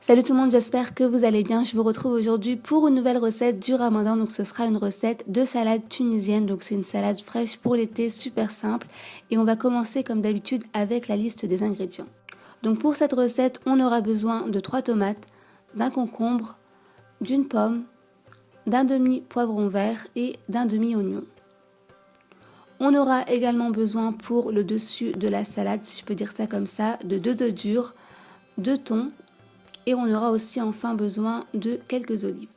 Salut tout le monde, j'espère que vous allez bien. Je vous retrouve aujourd'hui pour une nouvelle recette du ramadan. Donc ce sera une recette de salade tunisienne. Donc c'est une salade fraîche pour l'été, super simple. Et on va commencer comme d'habitude avec la liste des ingrédients. Donc pour cette recette, on aura besoin de 3 tomates, d'un concombre, d'une pomme, d'un demi-poivron vert et d'un demi-oignon. On aura également besoin pour le dessus de la salade, si je peux dire ça comme ça, de 2 œufs durs, de thon. Et on aura aussi enfin besoin de quelques olives.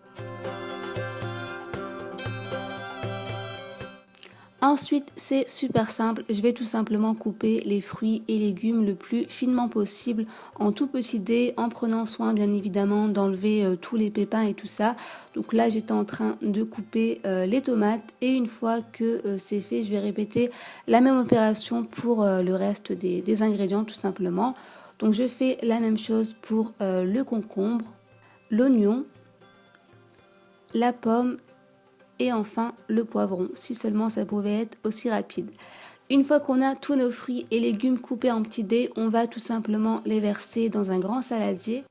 Ensuite, c'est super simple, je vais tout simplement couper les fruits et légumes le plus finement possible en tout petits dés, en prenant soin bien évidemment d'enlever tous les pépins et tout ça. Donc là, j'étais en train de couper les tomates et une fois que c'est fait, je vais répéter la même opération pour le reste des ingrédients tout simplement. Donc je fais la même chose pour le concombre, l'oignon, la pomme et enfin le poivron, si seulement ça pouvait être aussi rapide. Une fois qu'on a tous nos fruits et légumes coupés en petits dés, on va tout simplement les verser dans un grand saladier.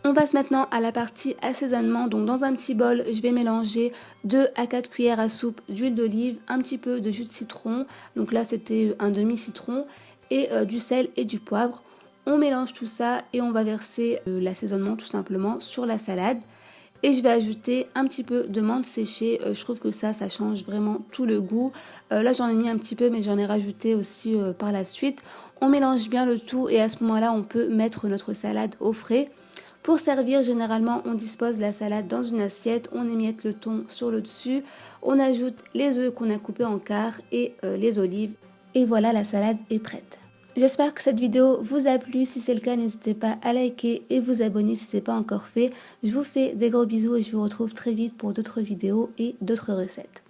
On passe maintenant à la partie assaisonnement. Donc dans un petit bol, je vais mélanger 2 à 4 cuillères à soupe d'huile d'olive, un petit peu de jus de citron, donc là c'était un demi-citron, et du sel et du poivre. On mélange tout ça et on va verser l'assaisonnement tout simplement sur la salade. Et je vais ajouter un petit peu de menthe séchée, je trouve que ça change vraiment tout le goût. Là j'en ai mis un petit peu mais j'en ai rajouté aussi par la suite. On mélange bien le tout et à ce moment-là on peut mettre notre salade au frais. Pour servir, généralement, on dispose la salade dans une assiette, on émiette le thon sur le dessus, on ajoute les œufs qu'on a coupés en quart et les olives. Et voilà, la salade est prête. J'espère que cette vidéo vous a plu. Si c'est le cas, n'hésitez pas à liker et vous abonner si ce n'est pas encore fait. Je vous fais des gros bisous et je vous retrouve très vite pour d'autres vidéos et d'autres recettes.